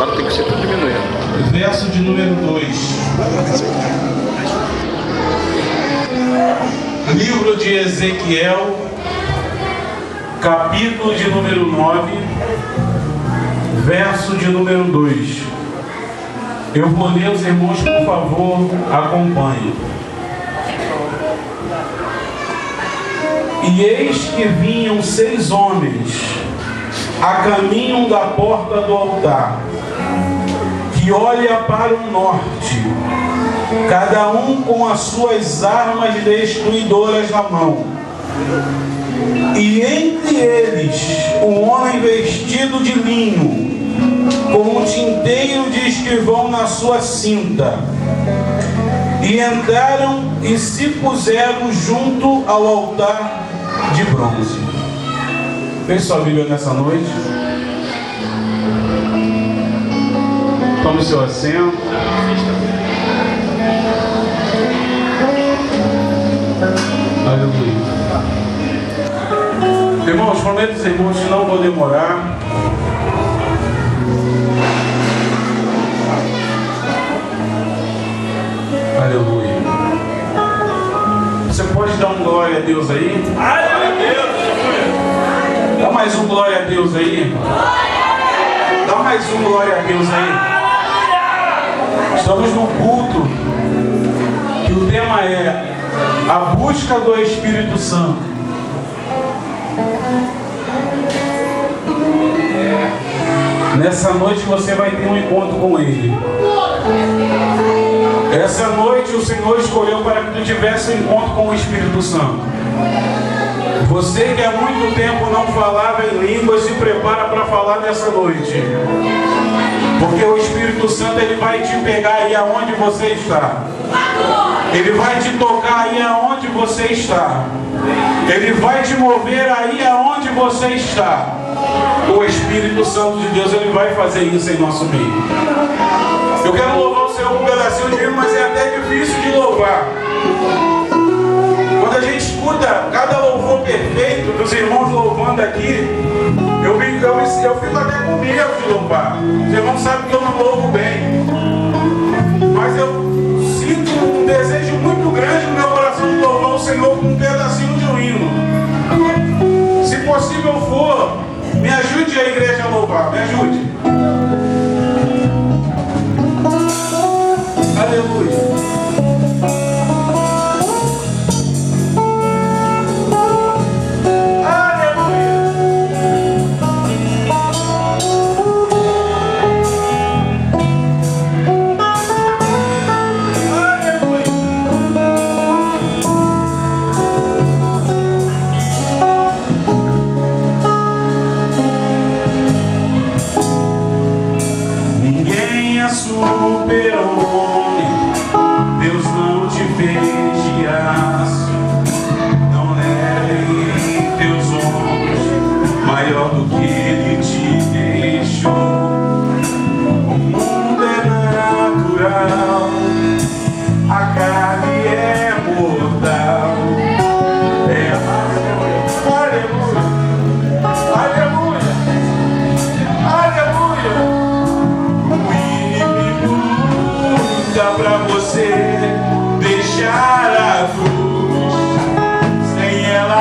Agora tem que ser diminuindo. Verso de número 2. Livro de Ezequiel, capítulo de número 9, verso de número 2. Eu vou ler, os irmãos, por favor, acompanhem. E eis que vinham 6 homens a caminho da porta do altar, que olha para o norte, cada um com as suas armas destruidoras na mão. E entre eles um homem vestido de linho, com um tinteiro de escrivão na sua cinta. E entraram e se puseram junto ao altar de bronze. Feche sua Bíblia nessa noite. Tome seu assento. Aleluia. Irmãos, prometo aos irmãos que não vou demorar. Aleluia. Você pode dar um glória a Deus aí? Glória a Deus. Dá mais um glória a Deus aí. Dá mais um glória a Deus aí. Estamos num culto que o tema é a busca do Espírito Santo. Nessa noite você vai ter um encontro com Ele. Essa noite o Senhor escolheu para que tu tivesse um encontro com o Espírito Santo. Você que há muito tempo não falava em línguas, se prepara para falar nessa noite. Porque o Espírito Santo, ele vai te pegar aí aonde você está. Ele vai te tocar aí aonde você está. Ele vai te mover aí aonde você está. O Espírito Santo de Deus, ele vai fazer isso em nosso meio. Eu quero louvar o Senhor com um pedacinho de hino, mas é até difícil de louvar. Quando a gente escuta cada louvor perfeito dos irmãos louvando aqui, eu fico até com medo de louvar. Os irmãos sabem que eu não louvo bem, mas eu sinto um desejo muito grande no meu coração de louvar o Senhor com um pedacinho de um hino. Se possível for, me ajude a igreja a louvar, me ajude. Aleluia.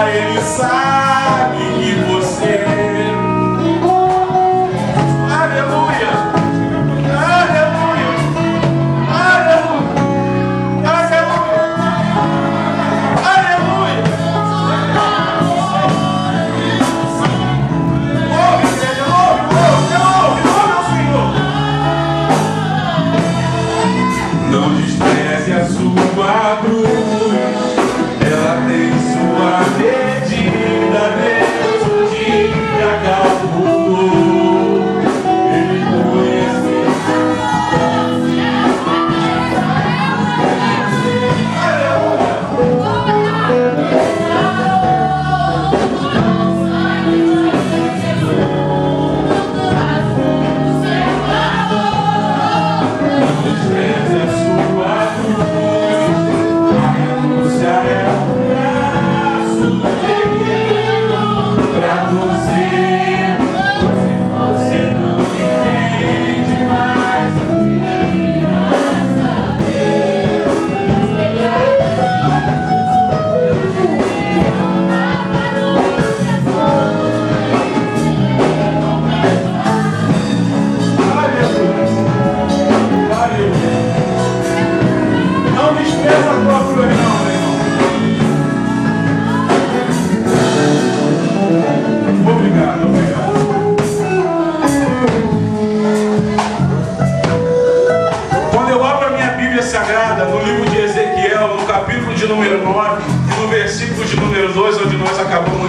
Ele sabe que você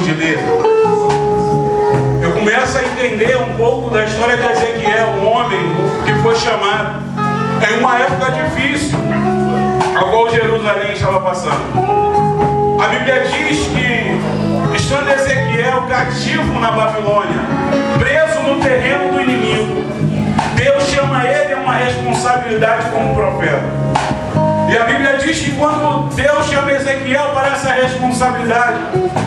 de ler, eu começo a entender um pouco da história de Ezequiel, um homem que foi chamado em uma época difícil, a qual Jerusalém estava passando. A Bíblia diz que, estando Ezequiel cativo na Babilônia, preso no terreno do inimigo, Deus chama ele a uma responsabilidade como profeta. E a Bíblia diz que quando Deus chama Ezequiel para essa responsabilidade,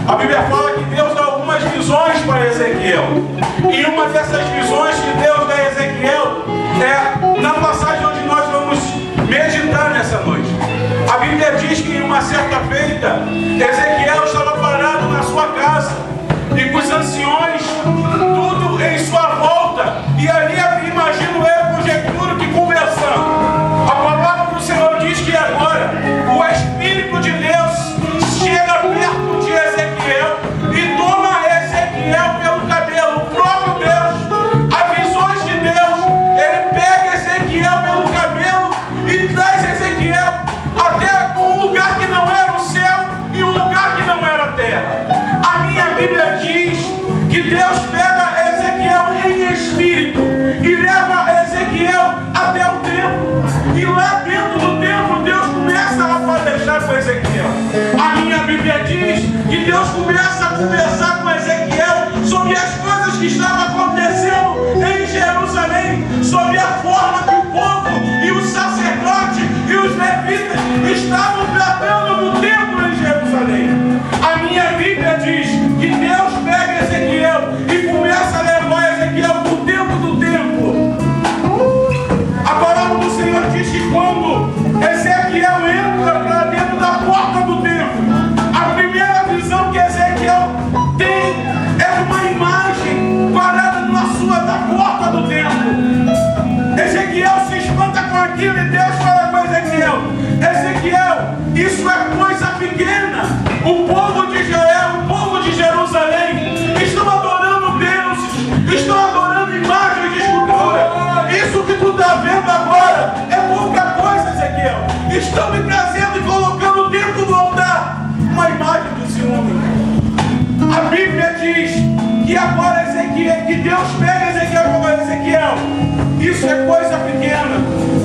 a Bíblia fala que Deus dá algumas visões para Ezequiel. E uma dessas visões que Deus dá a Ezequiel é na passagem onde nós vamos meditar nessa noite. A Bíblia diz que em uma certa feita, Ezequiel estava parado na sua casa e com os anciões, tudo em sua volta, e ali imagino eu, conjecturo que conversando. A palavra do Senhor diz que agora o Espírito de Deus chega perto de Ezequiel e toma Ezequiel pelo cabelo. O próprio Deus, a visões de Deus, ele pega Ezequiel pelo cabelo e traz Ezequiel até um lugar que não era o céu e um lugar que não era a terra. A minha Bíblia diz que Deus pega Ezequiel em espírito e leva Ezequiel até o templo. E lá dentro do templo, Deus começa a palejar com Ezequiel. A minha Bíblia diz que Deus começa a conversar com Ezequiel sobre as coisas que estavam acontecendo em Jerusalém, sobre a forma que o povo e os sacerdotes e os levitas estavam tratando no templo em Jerusalém. A minha Bíblia diz que Deus pega Ezequiel e começa a levar Ezequiel para o dentro do templo. A palavra do Senhor diz que quando Ezequiel entra para dentro da porta do templo, a primeira visão que Ezequiel tem é uma imagem parada na porta do templo. Ezequiel se espanta com aquilo e Deus fala com Ezequiel: Ezequiel, isso é coisa pequena. O povo de Israel, o povo de Jerusalém estão adorando deuses, estão adorando imagens de escultura. Isso que tu está vendo agora é pouca coisa, Ezequiel. Estão me trazendo e colocando dentro do altar uma imagem do ciúme. A Bíblia diz que agora Ezequiel, que Deus pega Ezequiel e fala: Ezequiel, isso é coisa pequena.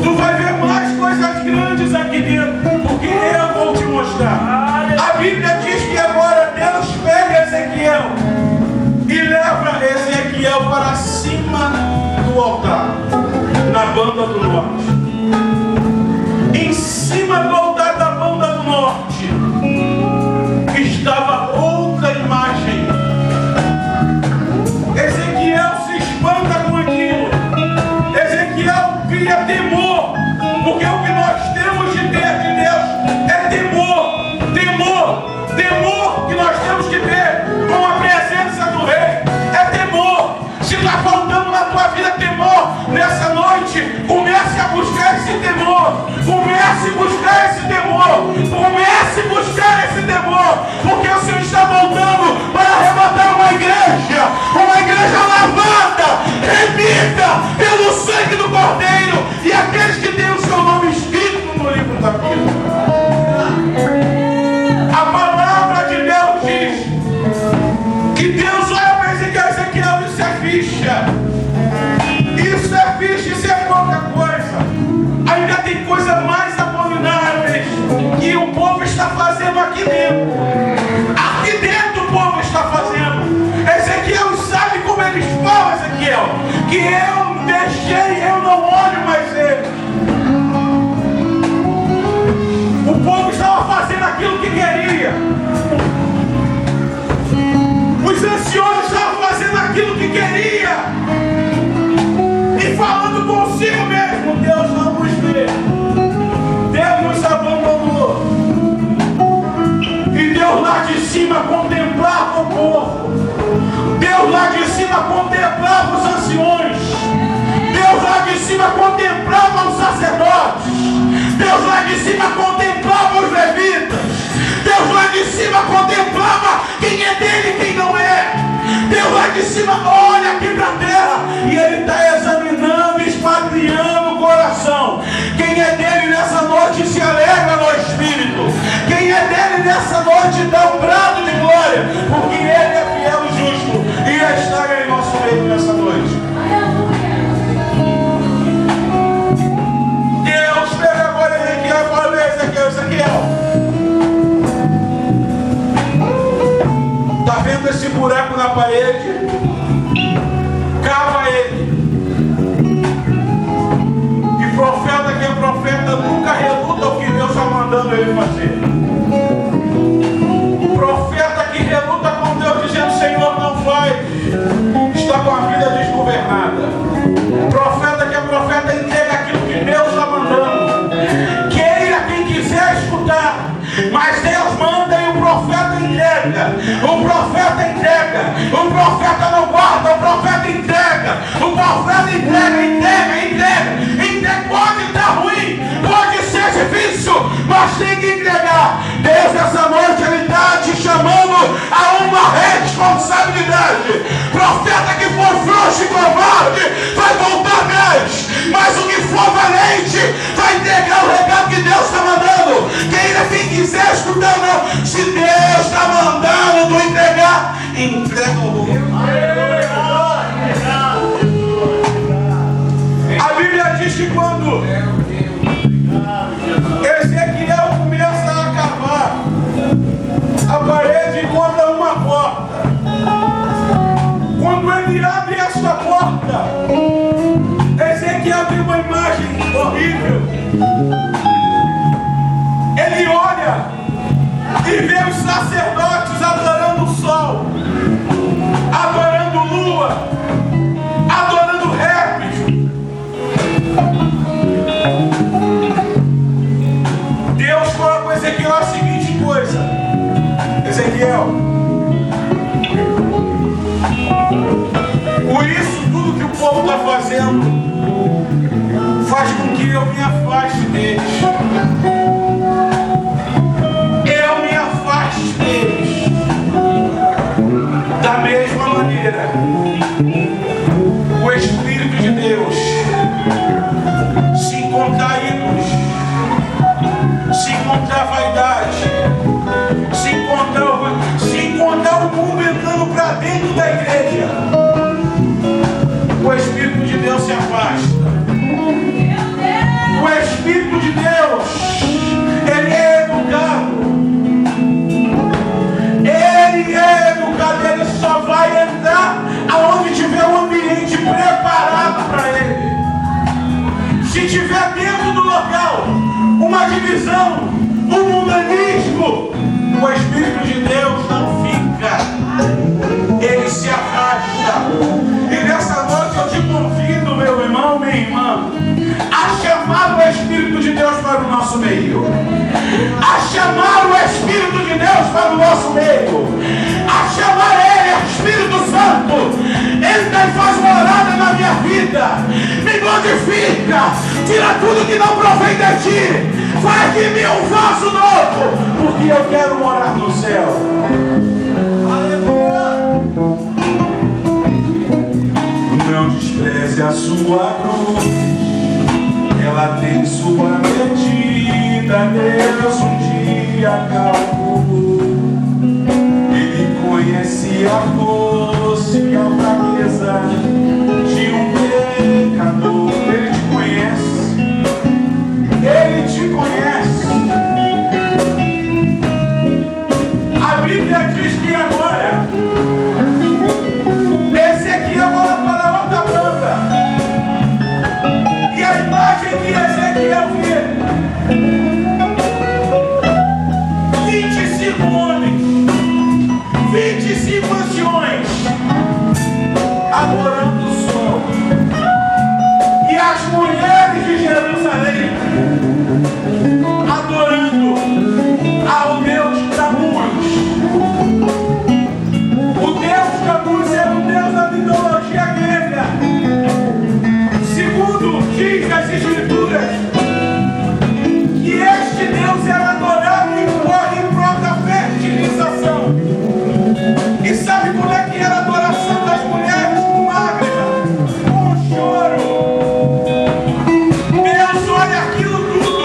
Tu vai ver mais coisas grandes aqui dentro, porque eu vou te mostrar. A Bíblia diz que agora Deus pega Ezequiel e leva Ezequiel para cima do altar, na banda do norte. Em cima do altar da banda do norte estava outra imagem. Ezequiel se espanta com aquilo. Ezequiel cria temor, porque o que nós temos de ter de Deus é temor. Temor que nós temos que ter com a presença do Rei é temor. Se está faltando na tua vida temor, nessa noite, comece a buscar esse temor. Comece a buscar esse temor. Comece a buscar esse temor. Porque o Senhor está voltando para arrebatar uma igreja lavada, remida pelo sangue do Cordeiro, e aqueles que têm o seu nome escrito no livro da vida. A palavra de Deus diz que Deus olha para Ezequiel: isso é ficha. Isso é ficha, isso é pouca coisa. Ainda tem coisas mais abomináveis que o povo está fazendo aqui dentro. Aqui dentro o povo está fazendo. Ezequiel sabe como eles falam, Ezequiel, que eu deixei, eu não olho mais ele. O povo estava fazendo aquilo que queria. Os anciões estavam fazendo aquilo que queria e falando consigo mesmo: Deus não nos vê, Deus nos abandonou. E Deus lá de cima contemplava o povo, Deus lá de cima contemplava os anciões, Deus lá de cima contemplava os sacerdotes, Deus lá de cima contemplava os levitas, Deus lá de cima contemplava quem é dele e quem não é. Deus lá de cima olha aqui para a terra e Ele está examinando, esquadrinhando o coração. Quem é dele nessa noite se alegra no Espírito. Quem é dele nessa noite dá um brado de glória, porque Ele cava ele. E profeta que é profeta nunca reluta o que Deus está mandando ele fazer. O profeta que reluta com Deus dizendo: Senhor, não faz, está com a vida desgovernada. O profeta que é profeta entrega aquilo que Deus está mandando. Queira quem quiser escutar, mas Deus manda e o profeta entrega. O profeta entrega. O profeta não guarda, o profeta entrega. O profeta entrega. Pode estar ruim, pode ser difícil, mas tem que entregar. Deus, essa noite, Ele está te chamando a uma responsabilidade. Profeta que for frouxo e covarde vai voltar atrás, mas o que for valente vai entregar o recado que Deus está mandando. Quem quiser escutar, não. Se Deus está mandando tu entregar, entrega o rumo. A Bíblia diz que quando Ezequiel começa a cavar, a parede encontra uma porta. Quando ele abre esta porta, Ezequiel tem uma imagem horrível. Ele olha e vê os sacerdotes adorando o sol, adorando lua, adorando répteis. Deus fala com Ezequiel a seguinte coisa: Ezequiel, por isso tudo que o povo está fazendo faz com que eu me afaste deles. Eu me afaste deles. Da mesma maneira, o Espírito de Deus se encontrar ídolos, se encontrar vaidade, se encontrar o mundo entrando para dentro da igreja, o Espírito de Deus se afasta. O Espírito de Deus, ele é educado. Ele só vai entrar aonde tiver um ambiente preparado para ele. Se tiver dentro do local uma divisão, um mundanismo, o Espírito de Deus não fica. Ele se afasta. E nessa noite eu te convido, meu irmão, minha irmã, a chamar o Espírito de Deus para o nosso meio. A chamar o Espírito de Deus para o nosso meio. A chamar Ele, Espírito Santo. Entra e faz morada na minha vida. Me modifica. Tira tudo que não provém de ti. Faz de mim um vaso novo. Porque eu quero morar no céu. Aleluia. Não despreze a sua cruz. Ela tem sua medida. Deus um dia calculou. Ele conhece a força e a fraqueza de um pecador. Ele te conhece. Ele te conhece. A Bíblia diz que agora Ezequiel olha para outra planta. E a imagem que Ezequiel vê: 25 homens, 25 anciões adorando o sol. E as mulheres de Jerusalém adorando ao Deus Tammuz. O Deus Tammuz era um Deus da mitologia grega. Segundo diz as Escrituras, que este Deus era adorado em prol da fertilização. E sabe como é que era a adoração das mulheres? Com lágrimas, com choro. Deus olha aquilo tudo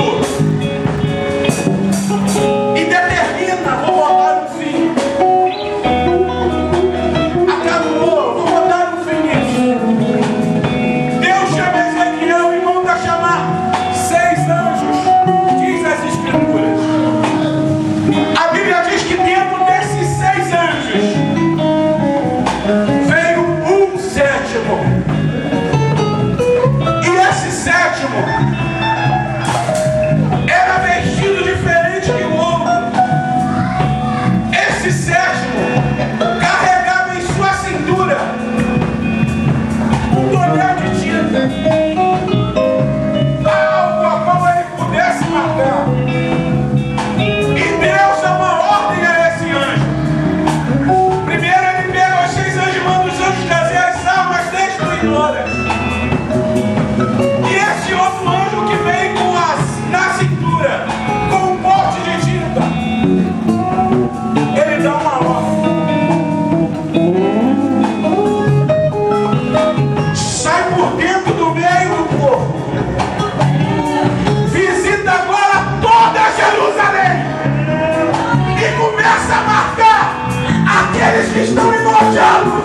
estão enojados,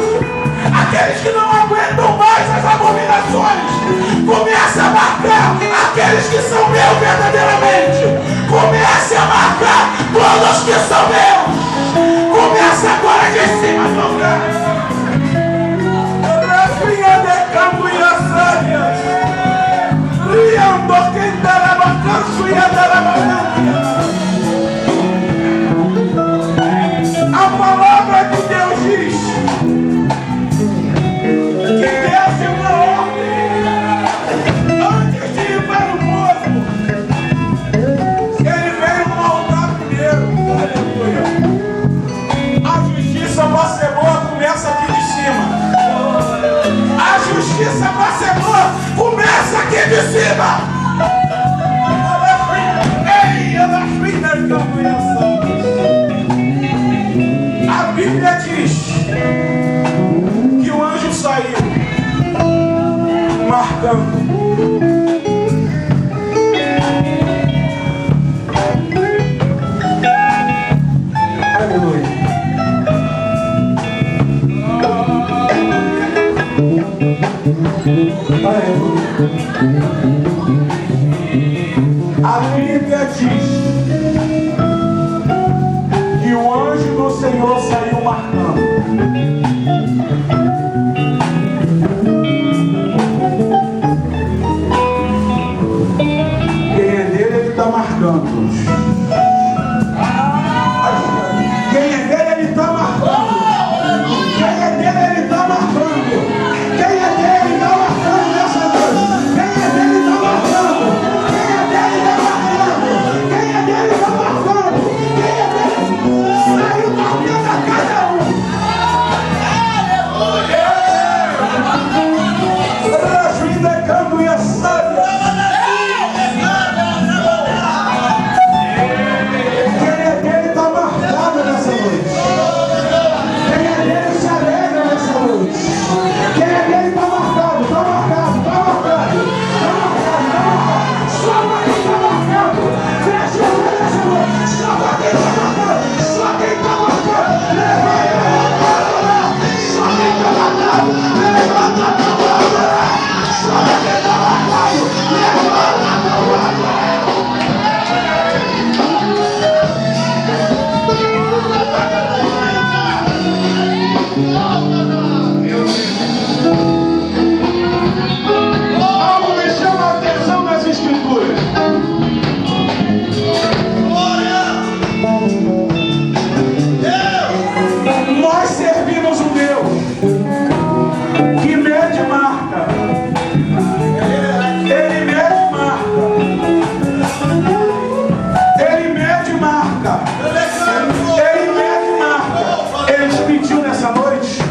aqueles que não aguentam mais as abominações, comece a marcar aqueles que são meus verdadeiramente. Comece a marcar todos que são meus. Comece agora de cima do lugar. Rafinha de campo e as áreas. Riando quem dará bacanço e a dará bacança. A palavra de Deus diz que desce uma ordem antes de ir para o povo. Ele veio no altar primeiro. Aleluia. A justiça para ser boa começa aqui de cima. A justiça para ser boa começa aqui de cima. Ei, elas finas que eu conheço. A Bíblia diz que o anjo saiu marcando. Aleluia. A Bíblia diz que o anjo do Senhor saiu marcando. Quem é dele, ele está marcando. Quem é dele, ele está marcando. Quem é dele, ele está marcando. Quem é dele, ele está marcando nessa noite. Quem é dele, está marcando. Quem é dele, está marcando. Quem é dele, está marcando. Quem é dele, saiu marcando a cada um. Rasvida, campo e a sábia. Quem é dele, está marcado nessa noite. Quem é dele, se alegra nessa noite. Quem é dele, está marcado, está marcado, está marcado. Está marcado, está marcado. Só para quem está marcado. Fecha o olho nessa noite. Só para quem está marcado. Só quem está marcado. Levanta a palavra. Só quem está marcado. Levanta a palavra. Só quem está marcado. Levanta a palavra. Algo me chama a atenção nas Escrituras. Nós servimos um Deus que mede marca. Ele mede marca. Ele mede marca. Ele mede marca. Ele te pediu nessa noite.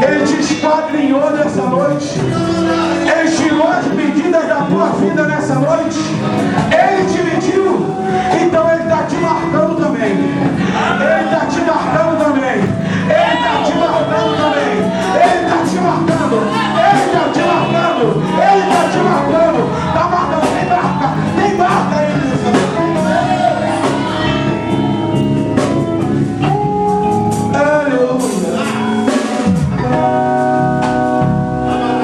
Ele te esquadrinhou nessa noite. Ele tirou as medidas da tua vida nessa noite. Ele te mediu. Então ele está te marcando também. Ele está te marcando também. Ele está te marcando também. Ele está te marcando. Ele está te marcando. Ele está te marcando. Está marcando. Tem marca. Tem marca aí nessa noite. Aleluia.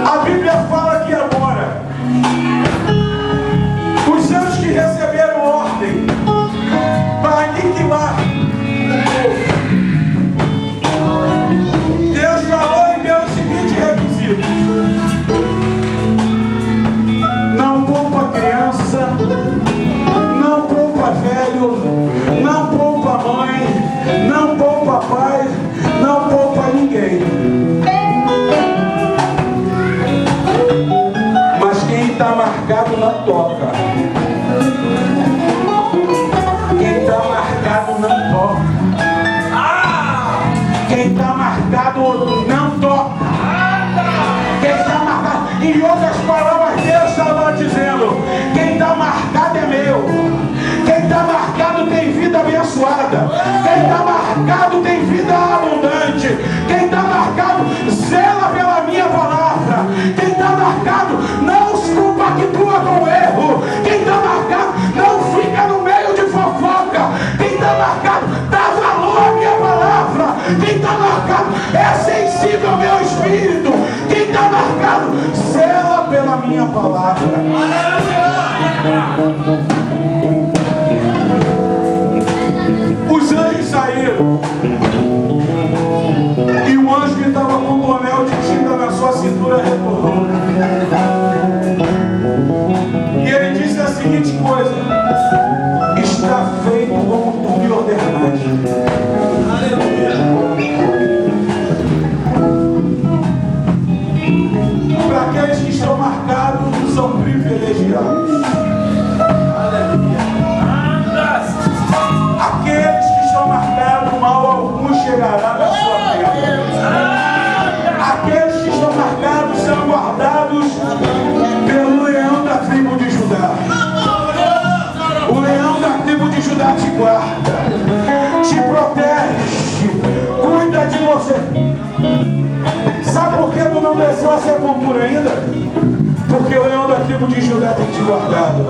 A Bíblia fala que agora os anjos que receberam ordem para aniquilar o povo, Deus falou e deu o seguinte requisito: não poupa criança, não poupa velho, não poupa mãe, não poupa pai, não poupa ninguém. Mas quem está marcado não toca. Quem está marcado não toca. Quem está marcado não toca. Quem está marcado, em outras palavras, Deus estava dizendo: quem está marcado é meu. Quem está marcado tem vida abençoada. Quem está marcado tem vida abundante. Quem está marcado zela pela minha palavra. Quem está marcado não se compactua com o erro. Quem está marcado não fica no meio de fofoca. Quem está marcado dá valor à minha palavra. Quem está marcado palavra. Os anjos saíram. E o anjo que estava com o tonel de tinta na sua cintura retornou. E ele disse a seguinte coisa: está feito como tu me ordenaste. Aleluia. Para aqueles que estão marcados, são privilegiados. Aleluia. Aqueles que estão marcados, mal algum chegará na sua tenda. Aqueles que estão marcados serão guardados pelo leão da tribo de Judá. O leão da tribo de Judá te guarda, te protege, cuida de você. Sabe por que tu não desceu a sepultura ainda? Porque o leão da tribo de Judá tem te guardado.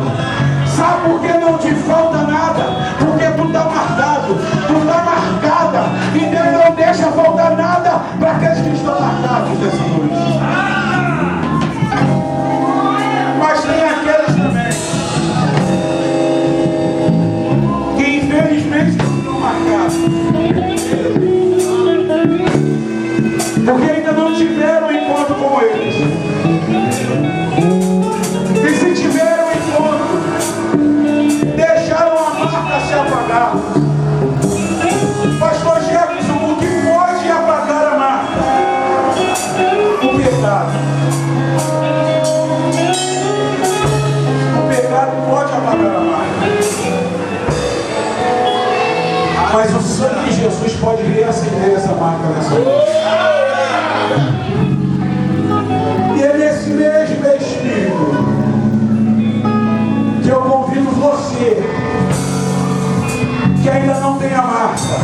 Sabe por que não te falta nada? Porque tu está marcado, tu está marcada, e Deus não deixa faltar nada para aqueles que estão marcados nessa noite. Mas tem aqueles também que infelizmente não estão marcados, porque ainda não tiveram um encontro com eles. E se tiveram um encontro, deixaram a marca se apagar. Pastor Jefferson, o que pode apagar a marca? O pecado. O pecado pode apagar a marca. Mas o sangue de Jesus pode reacender essa marca nessa noite. E é nesse mesmo Espírito que eu convido você que ainda não tem a marca,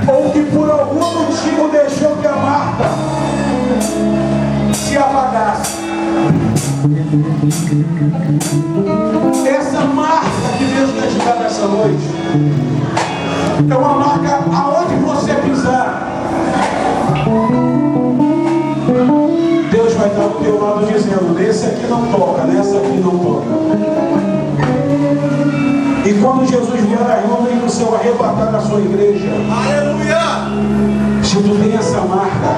ou que por algum motivo deixou que a marca se apagasse. Essa marca que Deus quer te dar nessa noite é uma marca aonde você pisar. Deus vai estar do teu lado dizendo: nesse aqui não toca, nessa aqui não toca. E quando Jesus vier as nuvens do céu arrebatar a sua igreja, aleluia! Se tu tem essa marca,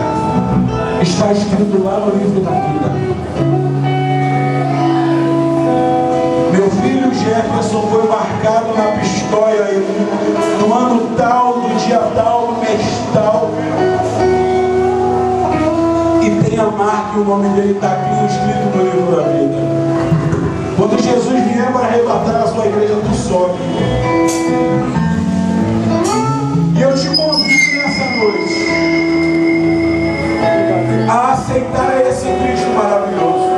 está escrito lá no livro da vida. Meu filho Jefferson foi marcado na Pistoia no ano tal, do dia tal, do mês tal. E tem a marca e o nome dele está aqui escrito no livro da vida. Quando Jesus vier para arrebatar a sua igreja, tu sobe. E eu te convido nessa noite a aceitar esse Cristo maravilhoso.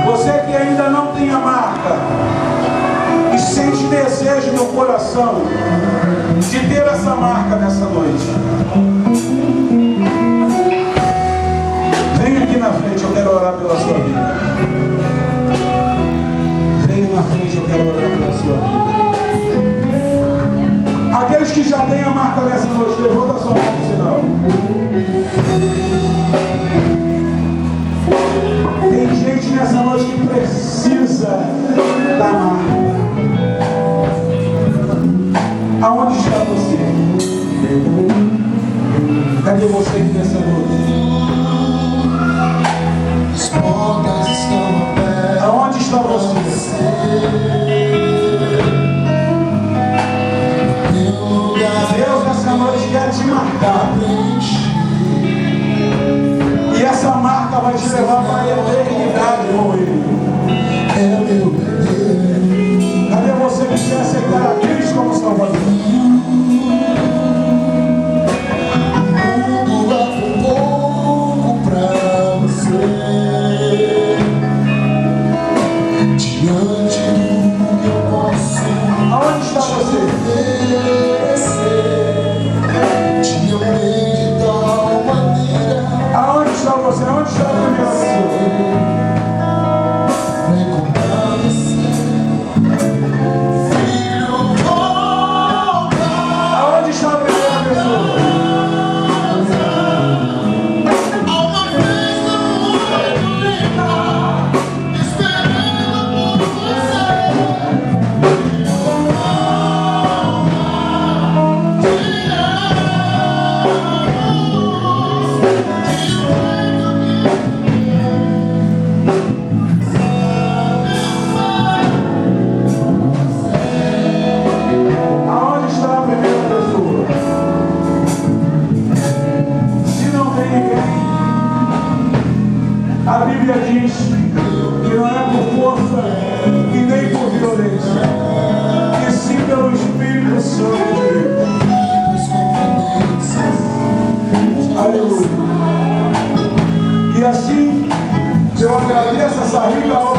Você que ainda não tem a marca e sente desejo no coração de ter essa marca nessa noite, vem aqui na frente, eu quero orar pela sua vida. Venha na frente, eu quero orar pela sua vida. Aqueles que já têm a marca nessa noite, levanta a sua mão no sinal. Tem gente nessa noite que precisa da marca. Aonde está você? Cadê você aqui nessa noite? Aonde está você? Deus nessa noite quer te marcar. E essa marca vai te levar para a eternidade com Ele. Cadê você que quer aceitar a Cristo como Salvador? Diante do Aleluia. E assim, eu agradeço essa rica